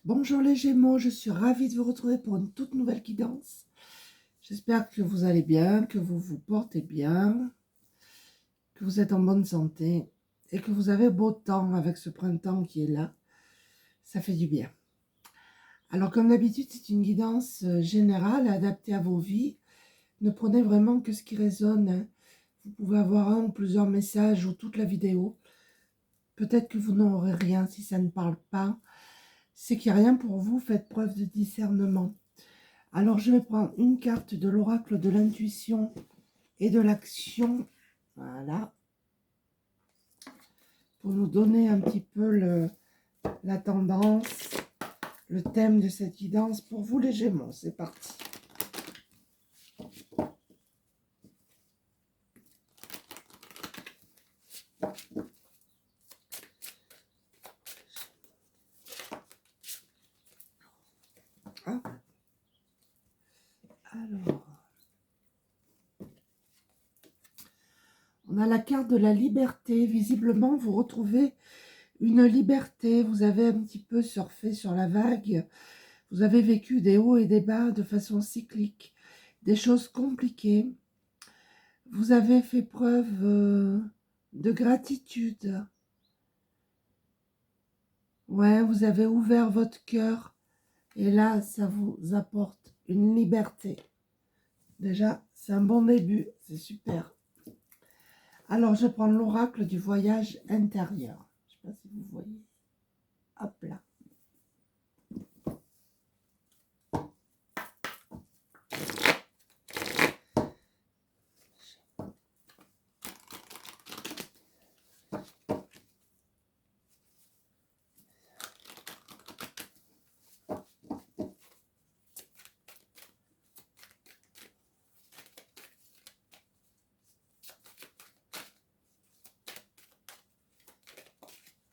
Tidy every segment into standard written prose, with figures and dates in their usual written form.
Bonjour les Gémeaux, je suis ravie de vous retrouver pour une toute nouvelle guidance. J'espère que vous allez bien, que vous vous portez bien, que vous êtes en bonne santé et que vous avez beau temps avec ce printemps qui est là. Ça fait du bien. Alors comme d'habitude, c'est une guidance générale adaptée à vos vies. Ne prenez vraiment que ce qui résonne, hein. Vous pouvez avoir un ou plusieurs messages ou toute la vidéo. Peut-être que vous n'aurez rien si ça ne parle pas. C'est qu'il n'y a rien pour vous, faites preuve de discernement. Alors, je vais prendre une carte de l'oracle de l'intuition et de l'action. Voilà. Pour nous donner un petit peu la tendance, le thème de cette guidance pour vous les Gémeaux. C'est parti. Ah. Alors, on a la carte de la liberté. Visiblement, vous retrouvez une liberté. Vous avez un petit peu surfé sur la vague. Vous avez vécu des hauts et des bas de façon cyclique, des choses compliquées. Vous avez fait preuve de gratitude. Ouais, vous avez ouvert votre cœur et là, ça vous apporte une liberté. Déjà, c'est un bon début, c'est super. Alors, je prends l'oracle du voyage intérieur. Je ne sais pas si vous voyez. Hop là.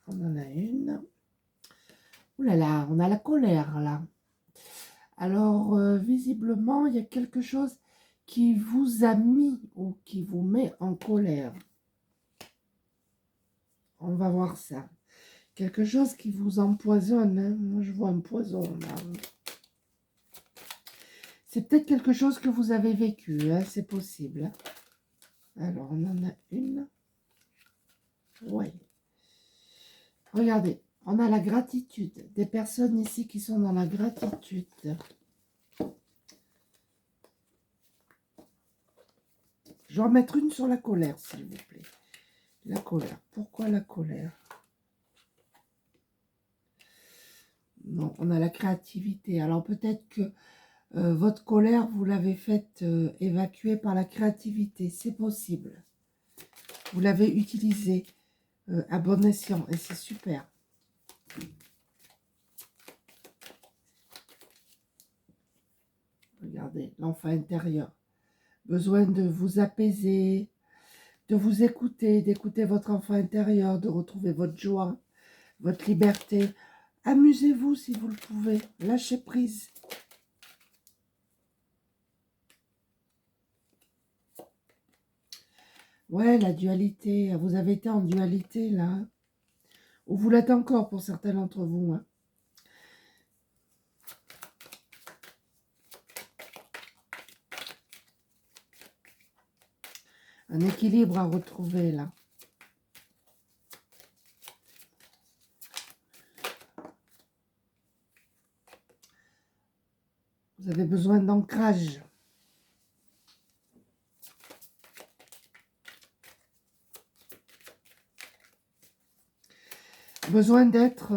On en a une. Ouh là là, on a la colère là. Alors, visiblement, il y a quelque chose qui vous a mis ou qui vous met en colère. On va voir ça. Quelque chose qui vous empoisonne. Hein. Moi, je vois un poison là. C'est peut-être quelque chose que vous avez vécu. Hein. C'est possible. Alors, on en a une. Oui. Regardez, on a la gratitude. Des personnes ici qui sont dans la gratitude. Je vais en mettre une sur la colère, s'il vous plaît. La colère. Pourquoi la colère? Non, on a la créativité. Alors peut-être que votre colère, vous l'avez faite évacuer par la créativité. C'est possible. Vous l'avez utilisée à bon escient et c'est super. Regardez, l'enfant intérieur. Besoin de vous apaiser, de vous écouter, d'écouter votre enfant intérieur, de retrouver votre joie, votre liberté. Amusez-vous si vous le pouvez. Lâchez prise. Ouais, la dualité. Vous avez été en dualité, là. Ou vous l'êtes encore pour certains d'entre vous. Hein. Un équilibre à retrouver, là. Vous avez besoin d'ancrage. Besoin d'être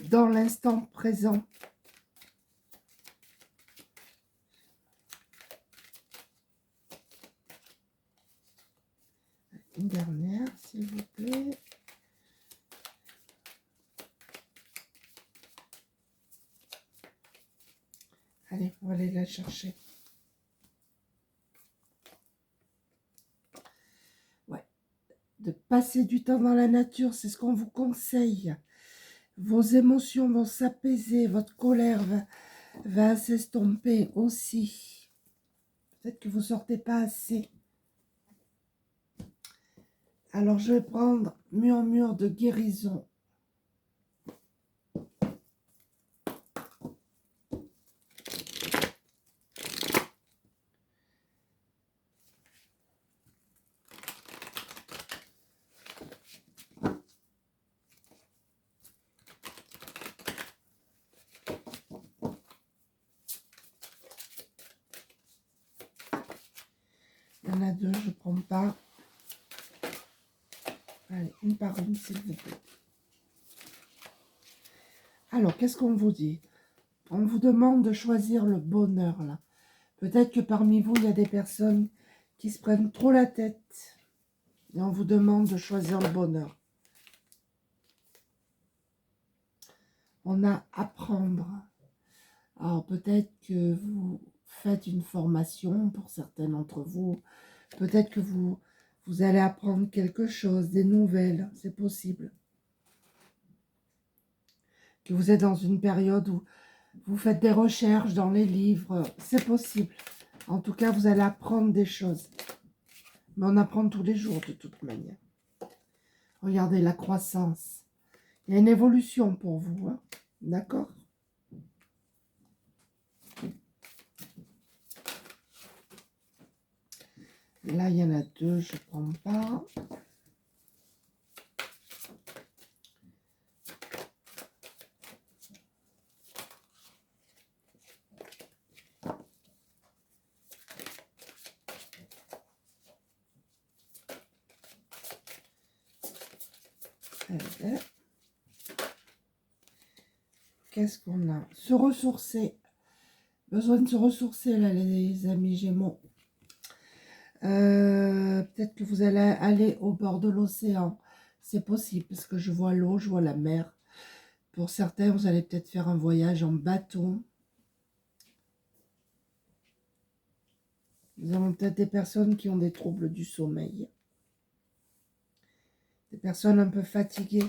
dans l'instant présent. Une dernière, s'il vous plaît. Allez, on va aller la chercher. Ouais. De passer du temps dans la nature, c'est ce qu'on vous conseille. Vos émotions vont s'apaiser, votre colère va s'estomper aussi. Peut-être que vous ne sortez pas assez. Alors, je vais prendre murmure de guérison. deux, je ne prends pas. Allez, une par une, s'il vous plaît. Alors, qu'est-ce qu'on vous dit? On vous demande de choisir le bonheur, là. Peut-être que parmi vous, il y a des personnes qui se prennent trop la tête. Et on vous demande de choisir le bonheur. On a apprendre. Alors, peut-être que vous faites une formation pour certains d'entre vous. Peut-être que vous allez apprendre quelque chose, des nouvelles. C'est possible. Que vous êtes dans une période où vous faites des recherches dans les livres. C'est possible. En tout cas, vous allez apprendre des choses. Mais on apprend tous les jours de toute manière. Regardez la croissance. Il y a une évolution pour vous. Hein? D'accord? Là, il y en a deux, je ne prends pas. Qu'est-ce qu'on a? Se ressourcer. Besoin de se ressourcer, là, les amis Gémeaux. Peut-être que vous allez aller au bord de l'océan. C'est possible, parce que je vois l'eau, je vois la mer. Pour certains, vous allez peut-être faire un voyage en bateau. Nous avons peut-être des personnes qui ont des troubles du sommeil. Des personnes un peu fatiguées.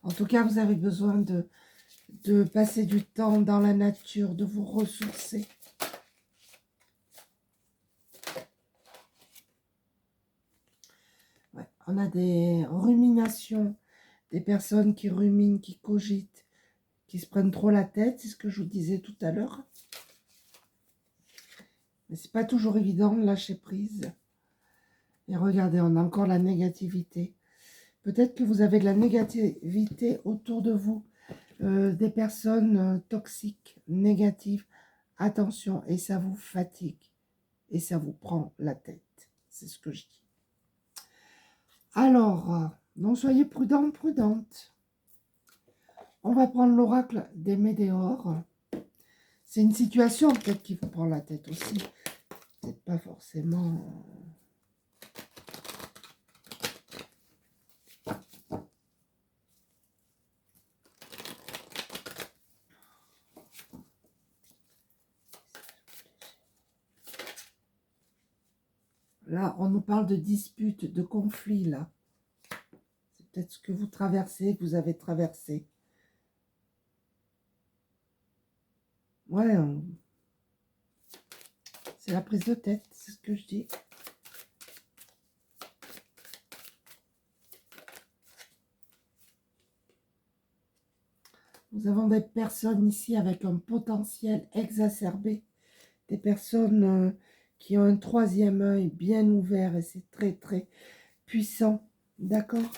En tout cas, vous avez besoin de passer du temps dans la nature, de vous ressourcer. Ouais, on a des ruminations, des personnes qui ruminent, qui cogitent, qui se prennent trop la tête, c'est ce que je vous disais tout à l'heure. Mais c'est pas toujours évident de lâcher prise. Et regardez, on a encore la négativité. Peut-être que vous avez de la négativité autour de vous, des personnes toxiques, négatives. Attention, et ça vous fatigue. Et ça vous prend la tête. C'est ce que je dis. Alors, donc soyez prudents, prudentes. On va prendre l'oracle des météores. C'est une situation peut-être qui vous prend la tête aussi. Peut-être pas forcément... Là, on nous parle de disputes, de conflits, là. C'est peut-être ce que vous traversez, que vous avez traversé. Ouais, c'est la prise de tête, c'est ce que je dis. Nous avons des personnes ici avec un potentiel exacerbé. Des personnes qui ont un troisième œil bien ouvert et c'est très, très puissant. D'accord ?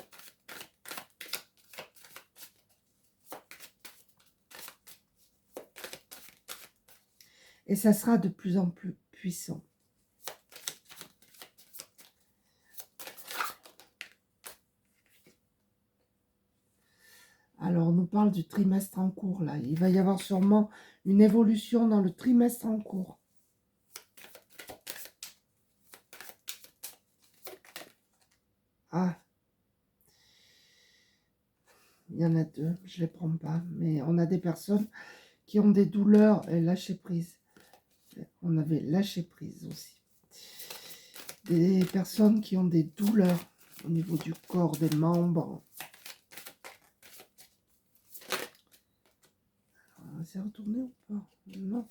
Et ça sera de plus en plus puissant. Alors, on nous parle du trimestre en cours, là. Il va y avoir sûrement une évolution dans le trimestre en cours. Ah. Il y en a deux, je ne les prends pas. Mais on a des personnes qui ont des douleurs et lâcher prise. On avait lâché prise aussi. Des personnes qui ont des douleurs au niveau du corps, des membres. C'est retourné ou pas? Non.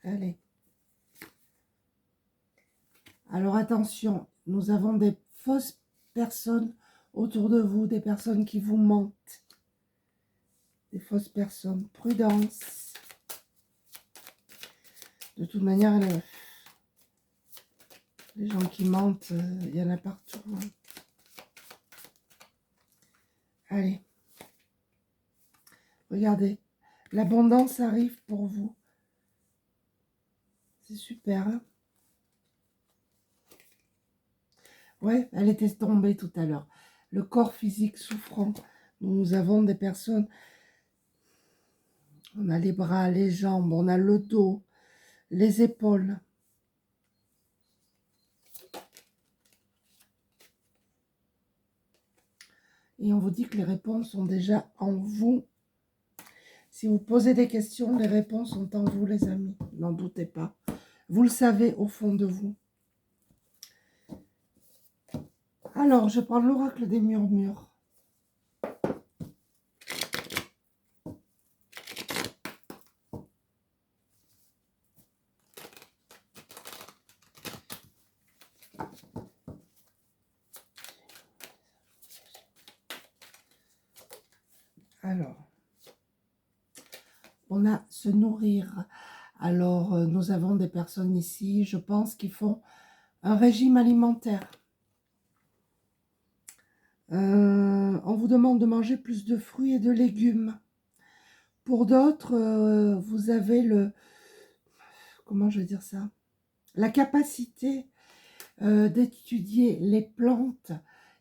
Allez. Alors attention, nous avons des fausses personnes autour de vous, des personnes qui vous mentent. Des fausses personnes. Prudence. De toute manière, les gens qui mentent, il y en a partout. Hein. Allez. Regardez. L'abondance arrive pour vous. C'est super, hein? Ouais, elle était tombée tout à l'heure. Le corps physique souffrant. Nous avons des personnes, on a les bras, les jambes, on a le dos, les épaules. Et on vous dit que les réponses sont déjà en vous. Si vous posez des questions, les réponses sont en vous, les amis. N'en doutez pas. Vous le savez au fond de vous. Alors, je prends l'oracle des murmures. Alors, on a se nourrir. Alors, nous avons des personnes ici, je pense, qui font un régime alimentaire. On vous demande de manger plus de fruits et de légumes. Pour d'autres, vous avez comment je vais dire ça? La capacité d'étudier les plantes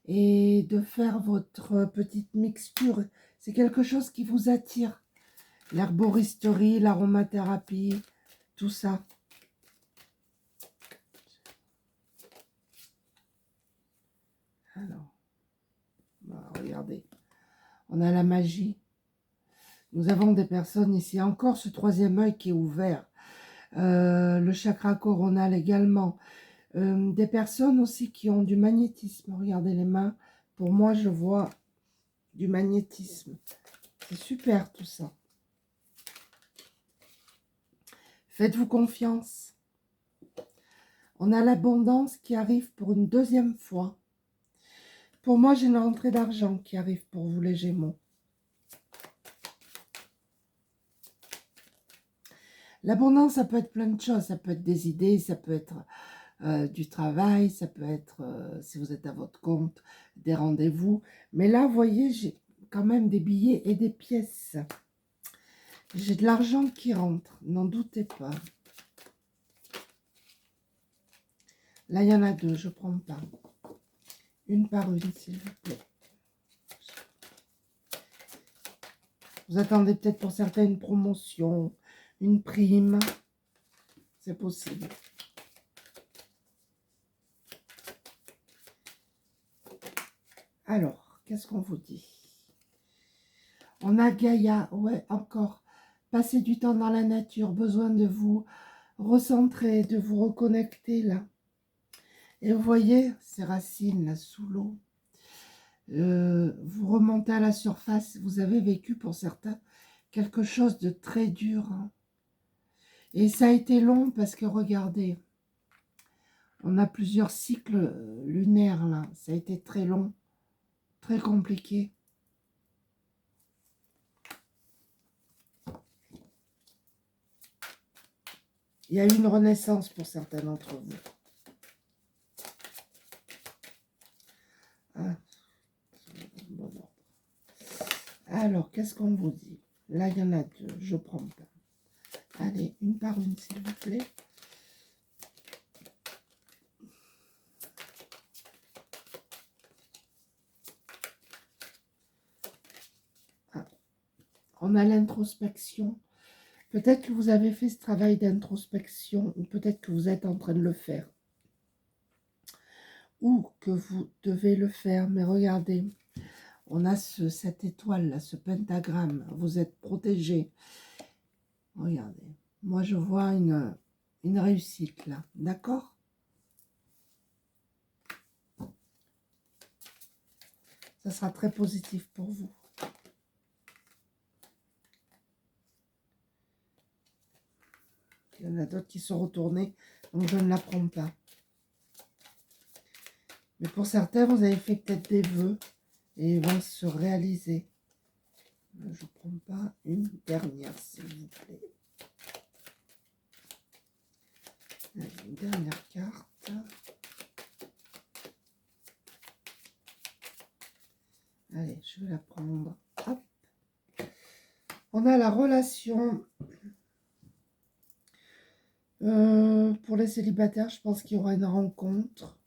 et de faire votre petite mixture. C'est quelque chose qui vous attire. L'herboristerie, l'aromathérapie, tout ça. Alors, regardez, on a la magie. Nous avons des personnes ici, encore ce troisième œil qui est ouvert. Le chakra coronal également. Des personnes aussi qui ont du magnétisme. Regardez les mains. Pour moi, je vois du magnétisme. C'est super tout ça. Faites-vous confiance. On a l'abondance qui arrive pour une deuxième fois. Pour moi, j'ai une rentrée d'argent qui arrive pour vous les Gémeaux. L'abondance, ça peut être plein de choses. Ça peut être des idées, ça peut être du travail, ça peut être, si vous êtes à votre compte, des rendez-vous. Mais là, vous voyez, j'ai quand même des billets et des pièces. J'ai de l'argent qui rentre, n'en doutez pas. Là, il y en a deux, je ne prends pas. Une par une, s'il vous plaît. Vous attendez peut-être pour certains une promotion, une prime. C'est possible. Alors, qu'est-ce qu'on vous dit? On a Gaïa, ouais, encore. Passer du temps dans la nature, besoin de vous recentrer, de vous reconnecter là. Et vous voyez ces racines là sous l'eau. Vous remontez à la surface, vous avez vécu pour certains quelque chose de très dur. Hein. Et ça a été long parce que regardez, on a plusieurs cycles lunaires là. Ça a été très long, très compliqué. Il y a eu une renaissance pour certains d'entre vous. Ah. Alors, qu'est-ce qu'on vous dit? Là, il y en a deux, je prends pas. Allez, une par une, s'il vous plaît. Ah. On a l'introspection. Peut-être que vous avez fait ce travail d'introspection, ou peut-être que vous êtes en train de le faire. Ou que vous devez le faire, mais regardez, on a cette étoile-là, ce pentagramme, vous êtes protégé. Regardez, moi je vois une réussite là, d'accord? Ça sera très positif pour vous. Il y en a d'autres qui sont retournés, donc je ne la prends pas. Mais pour certains, vous avez fait peut-être des vœux et ils vont se réaliser. Je ne prends pas une dernière, s'il vous plaît. Une dernière carte. Allez, je vais la prendre. Hop. On a la relation Pour les célibataires, je pense qu'il y aura une rencontre.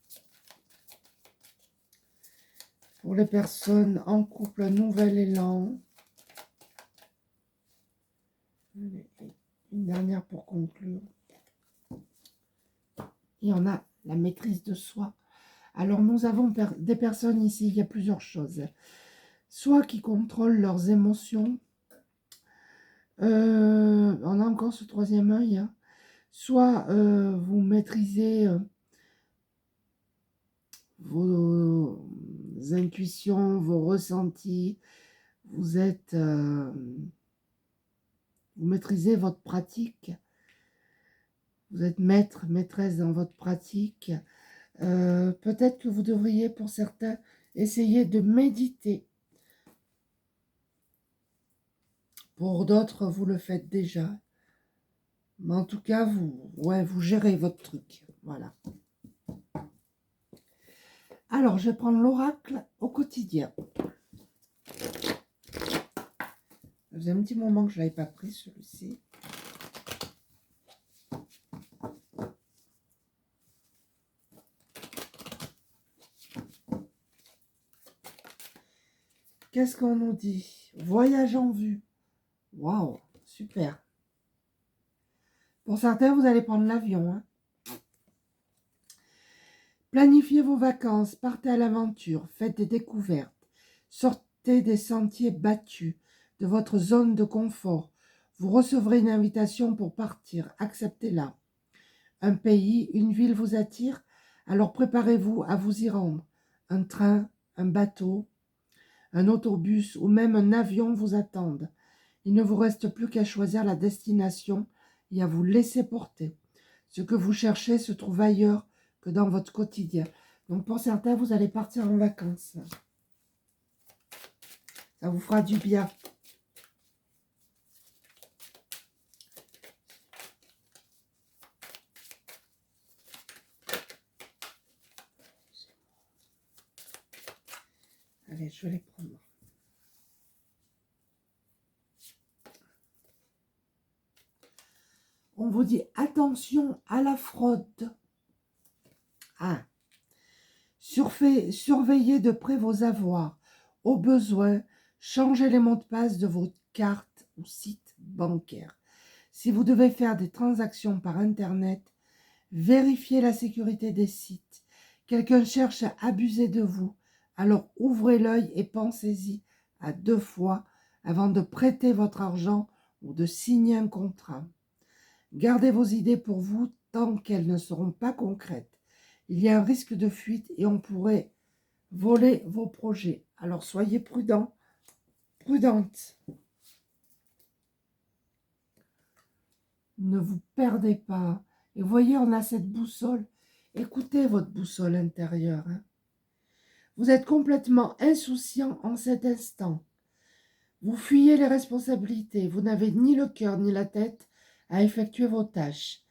Pour les personnes en couple, un nouvel élan. Allez, une dernière pour conclure. Et on a la maîtrise de soi. Alors, nous avons des personnes ici, il y a plusieurs choses. Soit qui contrôlent leurs émotions. On a encore ce troisième œil. Hein. Soit vous maîtrisez vos intuitions, vos ressentis. Vous maîtrisez votre pratique. Vous êtes maître, maîtresse dans votre pratique. Peut-être que vous devriez, pour certains, essayer de méditer. Pour d'autres, vous le faites déjà. Mais en tout cas, vous gérez votre truc. Voilà. Alors, je vais prendre l'oracle au quotidien. Ça faisait un petit moment que je ne l'avais pas pris, celui-ci. Qu'est-ce qu'on nous dit? Voyage en vue. Waouh, super. Pour certains, vous allez prendre l'avion. Hein. Planifiez vos vacances, partez à l'aventure, faites des découvertes, sortez des sentiers battus, de votre zone de confort. Vous recevrez une invitation pour partir, acceptez-la. Un pays, une ville vous attire, alors préparez-vous à vous y rendre. Un train, un bateau, un autobus ou même un avion vous attendent. Il ne vous reste plus qu'à choisir la destination et à vous laisser porter. Ce que vous cherchez se trouve ailleurs que dans votre quotidien. Donc pour certains, vous allez partir en vacances. Ça vous fera du bien. Allez, je vais les prendre. On vous dit attention à la fraude. Ah. Surveillez de près vos avoirs. Au besoin, changez les mots de passe de vos cartes ou sites bancaires. Si vous devez faire des transactions par Internet, vérifiez la sécurité des sites. Quelqu'un cherche à abuser de vous, alors ouvrez l'œil et pensez-y à 2 fois avant de prêter votre argent ou de signer un contrat. Gardez vos idées pour vous tant qu'elles ne seront pas concrètes. Il y a un risque de fuite et on pourrait voler vos projets. Alors soyez prudents, prudentes. Ne vous perdez pas. Et voyez, on a cette boussole. Écoutez votre boussole intérieure. Hein. Vous êtes complètement insouciant en cet instant. Vous fuyez les responsabilités. Vous n'avez ni le cœur ni la tête à effectuer vos tâches.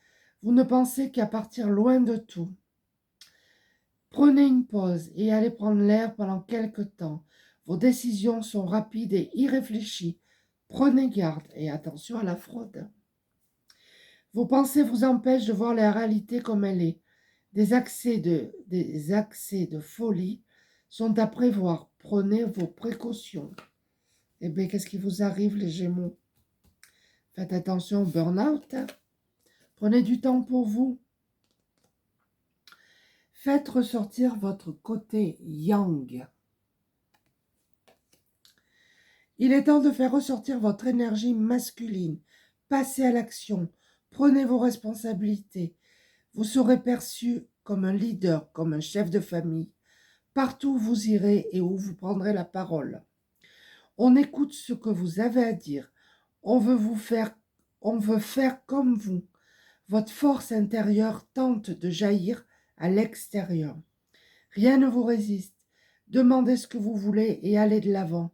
Vous ne pensez qu'à partir loin de tout. Prenez une pause et allez prendre l'air pendant quelque temps. Vos décisions sont rapides et irréfléchies. Prenez garde et attention à la fraude. Vos pensées vous empêchent de voir la réalité comme elle est. Des accès de folie sont à prévoir. Prenez vos précautions. Eh bien, qu'est-ce qui vous arrive, les Gémeaux? Faites attention au burn-out. Hein. Prenez du temps pour vous. Faites ressortir votre côté yang. Il est temps de faire ressortir votre énergie masculine. Passez à l'action. Prenez vos responsabilités. Vous serez perçu comme un leader, comme un chef de famille, partout où vous irez et où vous prendrez la parole. On écoute ce que vous avez à dire. On veut faire comme vous. Votre force intérieure tente de jaillir à l'extérieur. Rien ne vous résiste. Demandez ce que vous voulez et allez de l'avant.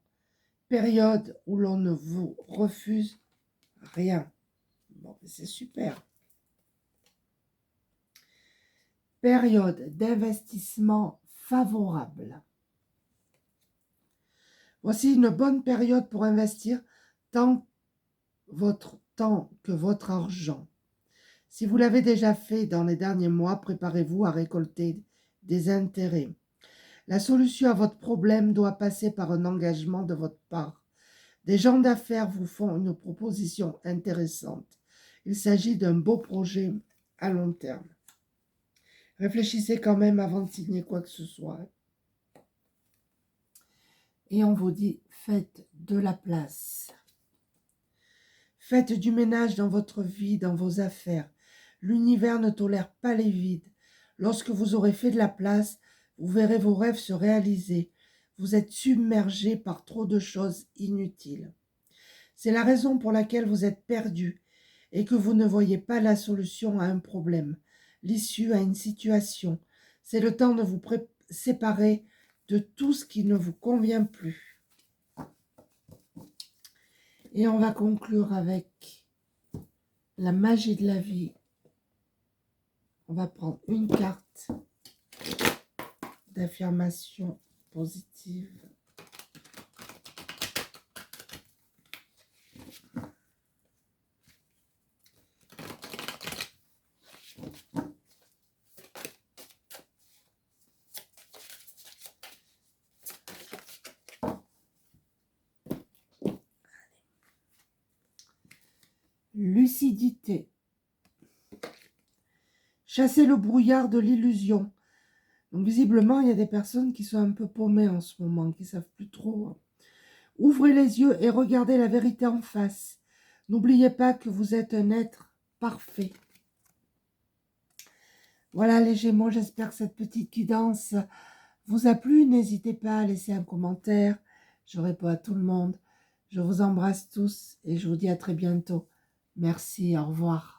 Période où l'on ne vous refuse rien. Bon, c'est super. Période d'investissement favorable. Voici une bonne période pour investir tant votre temps que votre argent. Si vous l'avez déjà fait dans les derniers mois, préparez-vous à récolter des intérêts. La solution à votre problème doit passer par un engagement de votre part. Des gens d'affaires vous font une proposition intéressante. Il s'agit d'un beau projet à long terme. Réfléchissez quand même avant de signer quoi que ce soit. Et on vous dit, faites de la place. Faites du ménage dans votre vie, dans vos affaires. L'univers ne tolère pas les vides. Lorsque vous aurez fait de la place, vous verrez vos rêves se réaliser. Vous êtes submergé par trop de choses inutiles. C'est la raison pour laquelle vous êtes perdu et que vous ne voyez pas la solution à un problème, l'issue à une situation. C'est le temps de vous séparer de tout ce qui ne vous convient plus. Et on va conclure avec la magie de la vie. On va prendre une carte d'affirmation positive. Lucidité. Chassez le brouillard de l'illusion. Donc visiblement, il y a des personnes qui sont un peu paumées en ce moment, qui ne savent plus trop. Ouvrez les yeux et regardez la vérité en face. N'oubliez pas que vous êtes un être parfait. Voilà les Gémeaux, j'espère que cette petite guidance vous a plu. N'hésitez pas à laisser un commentaire. Je réponds à tout le monde. Je vous embrasse tous et je vous dis à très bientôt. Merci, au revoir.